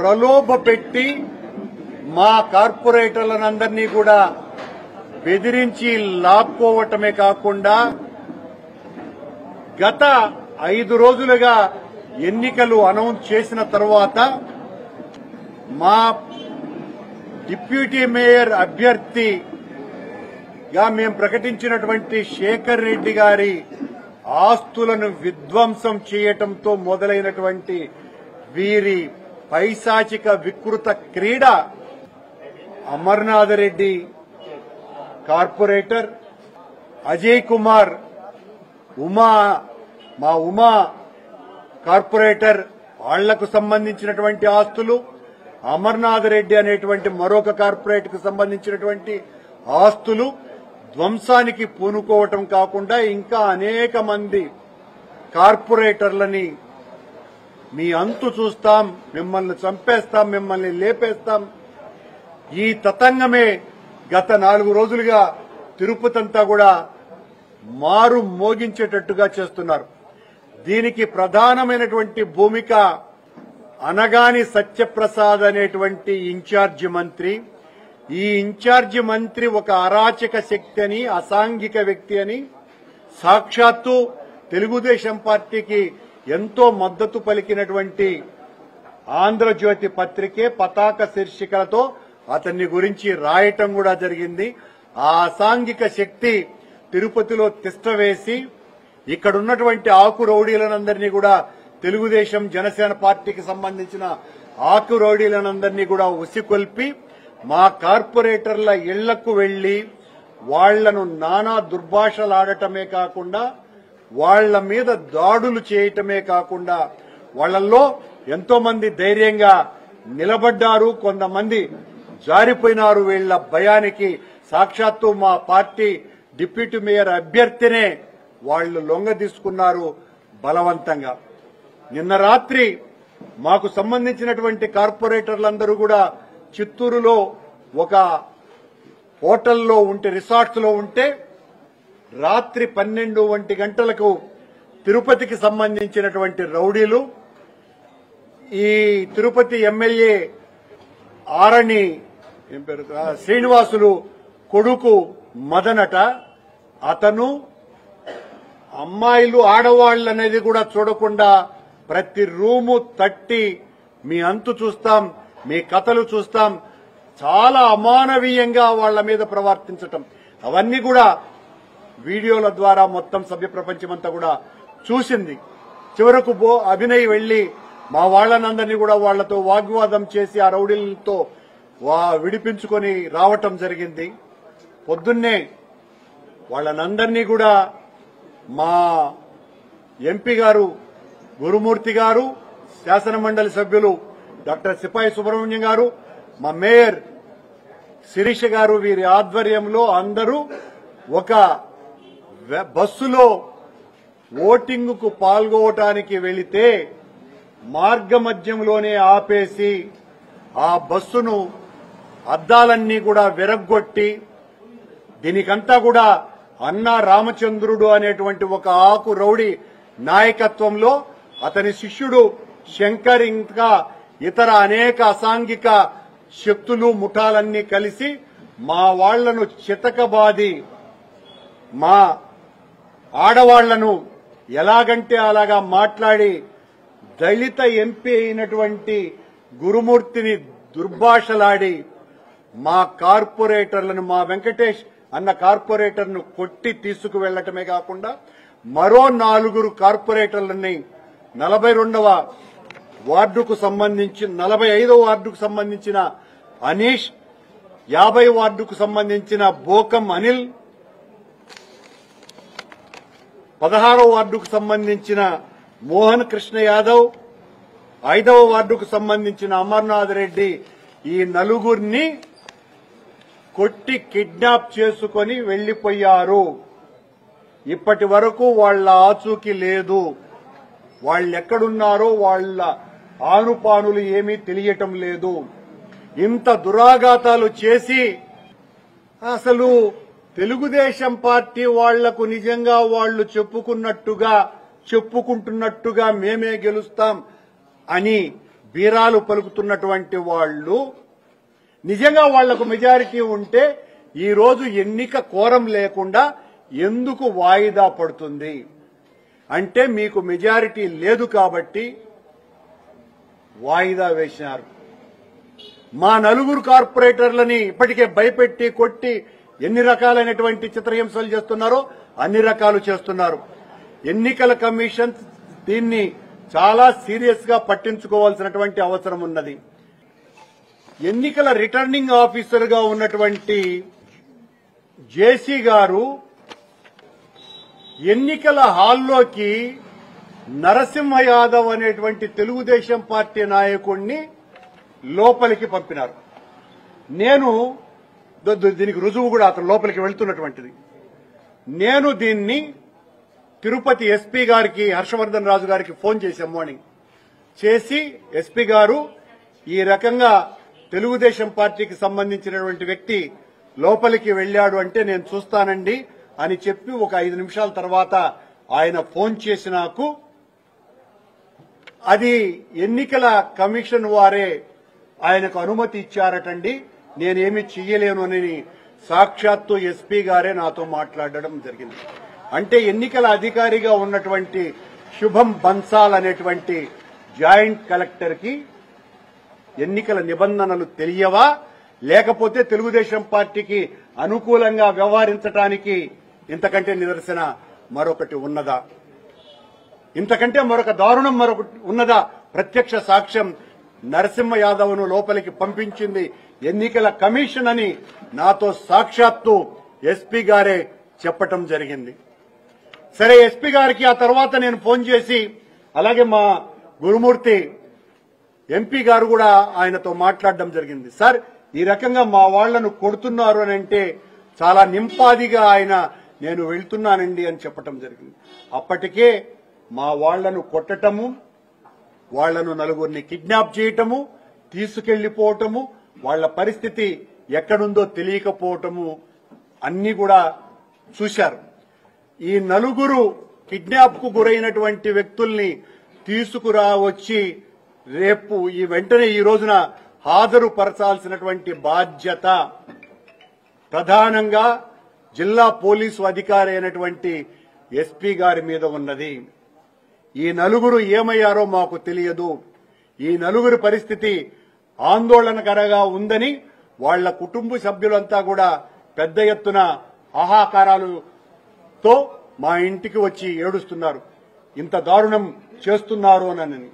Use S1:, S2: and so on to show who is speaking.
S1: ప్రలోభ పెట్టి మా కార్పొరేటర్లందరినీ కూడా బెదిరించి లాక్కోవటమే కాకుండా గత 5 రోజులుగా ఎన్నికలు అనౌన్స్ చేసిన తర్వాత మా డిప్యూటీ మేయర్ అభ్యర్థిగా మేము ప్రకటించినటువంటి శేఖర్ రెడ్డి గారి ఆస్తులను విధ్వంసం చేయటంతో మొదలైనటువంటి వీరి పైశాచిక వికృత క్రీడ అమర్నాథ్ రెడ్డి కార్పొరేటర్, అజయ్ కుమార్ ఉమా కార్పొరేటర్ వాళ్లకు సంబంధించినటువంటి ఆస్తులు, అమర్నాథ్ రెడ్డి అనేటువంటి మరొక కార్పొరేట్ కు సంబంధించినటువంటి ఆస్తులు ధ్వంసానికి పూనుకోవటం కాకుండా ఇంకా అనేక మంది కార్పొరేటర్లని మీ అంతు చూస్తాం, మిమ్మల్ని చంపేస్తాం, మిమ్మల్ని లేపేస్తాం, ఈ తతంగమే గత 4 రోజులుగా తిరుపతి అంతా కూడా మారు మోగించేటట్టుగా చేస్తున్నారు. దీనికి ప్రధానమైనటువంటి భూమిక అనగాని సత్యప్రసాద్ అనేటువంటి ఇన్ఛార్జి మంత్రి. ఈ ఇన్ఛార్జి మంత్రి ఒక అరాచక శక్తి అని, అసాంఘిక వ్యక్తి అని, సాక్షాత్తు తెలుగుదేశం పార్టీకి ఎంతో మద్దతు పలికినటువంటి ఆంధ్రజ్యోతి పత్రికే పతాక శీర్షికలతో అతన్ని గురించి రాయటం కూడా జరిగింది. ఆ అసాంఘిక శక్తి తిరుపతిలో తిష్టవేసి ఇక్కడున్నటువంటి ఆకు రౌడీలనందరినీ కూడా తెలుగుదేశం జనసేన పార్టీకి సంబంధించిన ఆకు రౌడీలనందరినీ కూడా ఉసికొల్పి మా కార్పొరేటర్ల ఇళ్లకు వెళ్లి వాళ్లను నానా దుర్భాషలాడటమే కాకుండా వాళ్ల మీద దాడులు చేయటమే కాకుండా వాళ్లలో ఎంతో మంది ధైర్యంగా నిలబడ్డారు, కొంతమంది జారిపోయినారు. వీళ్ల భయానికి సాక్షాత్తు మా పార్టీ డిప్యూటీ మేయర్ అభ్యర్థినే వాళ్లు లొంగ తీసుకున్నారు బలవంతంగా. నిన్న రాత్రి మాకు సంబంధించినటువంటి కార్పొరేటర్లందరూ కూడా చిత్తూరులో ఒక హోటల్లో ఉంటే, రిసార్ట్స్ లో ఉంటే రాత్రి 12 గంటలకు తిరుపతికి సంబంధించినటువంటి రౌడీలు ఈ తిరుపతి ఎమ్మెల్యే ఆరణి శ్రీనివాసులు కొడుకు మదనట, అతను అమ్మాయిలు ఆడవాళ్లు అనేది కూడా చూడకుండా ప్రతి రూము తట్టి మీ అంతు చూస్తాం, మీ కథలు చూస్తాం, చాలా అమానవీయంగా వాళ్ల మీద ప్రవర్తించటం, అవన్నీ కూడా వీడియోల ద్వారా మొత్తం సభ్య ప్రపంచమంతా కూడా చూసింది. చివరకు అభినయ్ వెళ్లి మా వాళ్లనందరినీ కూడా వాళ్లతో వాగ్వాదం చేసి ఆ రౌడీలతో విడిపించుకొని రావటం జరిగింది. పొద్దున్నే వాళ్లనందరినీ కూడా మా ఎంపీ గారు గురుమూర్తి గారు, శాసనమండలి సభ్యులు డాక్టర్ సిపాయి సుబ్రహ్మణ్యం గారు, మా మేయర్ శిరీష గారు, వీరి ఆధ్వర్యంలో అందరూ ఒక బస్సులో ఓటింగుకు పాల్గొనడానికి వెళితే మార్గమధ్యంలోనే ఆపేసి ఆ బస్సును అద్దాలన్నీ కూడా విరగ్గొట్టి, దీనికంతా కూడా అన్నా రామచంద్రుడు అనేటువంటి ఒక ఆకు రౌడీ నాయకత్వంలో అతని శిష్యుడు శంకర్ ఇంకా ఇతర అనేక అసాంఘిక శక్తులు ముఠాలన్నీ కలిసి మా వాళ్లను చితకబాది మా ఆడవాళ్లను ఎలాగంటే అలాగా మాట్లాడి దళిత ఎంపీ అయినటువంటి గురుమూర్తిని దుర్భాషలాడి మా కార్పొరేటర్లను, మా వెంకటేష్ అన్న కార్పొరేటర్ను కొట్టి తీసుకువెళ్లటమే కాకుండా మరో 4 కార్పొరేటర్లని 42వ వార్డుకు సంబంధించి 45వ వార్డుకు సంబంధించిన అనీష్, 50 వార్డుకు సంబంధించిన బోకం అనిల్, 16వ వార్డుకు సంబంధించిన మోహన్ కృష్ణ యాదవ్, 5వ వార్డుకు సంబంధించిన అమర్నాథ్ రెడ్డి, ఈ 4 కొట్టి కిడ్నాప్ చేసుకుని వెళ్లిపోయారు. ఇప్పటి వరకు వాళ్ల ఆచూకీ లేదు. వాళ్ళెక్కడున్నారో వాళ్ల ఆనుపానులు ఏమీ తెలియటం లేదు. ఇంత దురాఘాతాలు చేసి అసలు తెలుగుదేశం పార్టీ వాళ్లకు నిజంగా వాళ్లు చెప్పుకుంటున్నట్టుగా మేమే గెలుస్తాం అని బీరాలు పలుకుతున్నటువంటి వాళ్ళు నిజంగా వాళ్లకు మెజారిటీ ఉంటే ఈ రోజు ఎన్నిక కోరం లేకుండా ఎందుకు వాయిదా పడుతుంది అంటే మీకు మెజారిటీ లేదు కాబట్టి వాయిదా వేశారు. మా నలుగురు కార్పొరేటర్లని ఇప్పటికే భయపెట్టి కొట్టి ఎన్ని రకాలైనటువంటి చిత్రహింసలు చేస్తున్నారో అన్ని రకాలు చేస్తున్నారు. ఎన్నికల కమిషన్ దీన్ని చాలా సీరియస్ గా పట్టించుకోవాల్సినటువంటి అవసరం ఉన్నది. ఎన్నికల రిటర్నింగ్ ఆఫీసర్ గా ఉన్నటువంటి జేసీ గారు ఎన్నికల హాల్లోకి నరసింహ యాదవ్ అనేటువంటి తెలుగుదేశం పార్టీ నాయకుడిని లోపలికి పంపినారు. నేను దీనికి రుజువు కూడా అతను లోపలికి వెళ్తున్నటువంటిది. నేను దీన్ని తిరుపతి ఎస్పీ గారికి హర్షవర్ధన్ రాజు గారికి ఫోన్ చేశాం మార్నింగ్ చేసి, ఎస్పీ గారు ఈ రకంగా తెలుగుదేశం పార్టీకి సంబంధించినటువంటి వ్యక్తి లోపలికి వెళ్లాడు అంటే నేను చూస్తానండి అని చెప్పి ఒక 5 నిమిషాల తర్వాత ఆయన ఫోన్ చేసి నాకు అది ఎన్నికల కమిషన్ వారే ఆయనకు అనుమతి ఇచ్చారటండి, నేనేమి చెయ్యలేను అని సాక్షాత్తు ఎస్పీ గారే నాతో మాట్లాడడం జరిగింది. అంటే ఎన్నికల అధికారిగా ఉన్నటువంటి శుభం బన్సాల్ అనేటువంటి జాయింట్ కలెక్టర్ కి ఎన్నికల నిబంధనలు తెలియవా, లేకపోతే తెలుగుదేశం పార్టీకి అనుకూలంగా వ్యవహరించడానికి ఇంతకంటే నిదర్శన మరొకటి ఉన్నదా? ఇంతకంటే మరొక దారుణం మరొకటి ఉన్నదా? ప్రత్యక్ష సాక్ష్యం నరసింహ యాదవ్ను లోపలికి పంపించింది ఎన్నికల కమిషన్ అని నాతో సాక్షాత్తు ఎస్పీ గారే చెప్పటం జరిగింది. సరే, ఎస్పీ గారికి ఆ తర్వాత నేను ఫోన్ చేసి, అలాగే మా గురుమూర్తి ఎంపీ గారు కూడా ఆయనతో మాట్లాడడం జరిగింది. సార్, ఈ రకంగా మా వాళ్లను కొడుతున్నారు అని అంటే చాలా నింపాదిగా ఆయన నేను వెళ్తున్నానండి అని చెప్పటం జరిగింది. అప్పటికే మా వాళ్లను కొట్టటము, వాళ్లను నలుగురిని కిడ్నాప్ చేయటము, తీసుకెళ్లిపోవటము, వాళ్ల పరిస్థితి ఎక్కడుందో తెలియకపోవటము అన్ని కూడా చూశారు. ఈ నలుగురు కిడ్నాప్ కు గురైనటువంటి వ్యక్తుల్ని తీసుకురావచ్చి రేపు వెంటనే ఈ రోజున హాజరుపరచాల్సినటువంటి బాధ్యత ప్రధానంగా జిల్లా పోలీసు అధికారి అయినటువంటి ఎస్పీ గారి మీద ఉన్నది. ఈ నలుగురు ఏమయ్యారో మాకు తెలియదు. ఈ నలుగురి పరిస్థితి ఆందోళనకరంగా ఉందని వాళ్ల కుటుంబ సభ్యులంతా కూడా పెద్ద ఎత్తున హాహాకారాలతో మా ఇంటికి వచ్చి ఏడుస్తున్నారు, ఇంత దారుణం చేస్తున్నారు అని.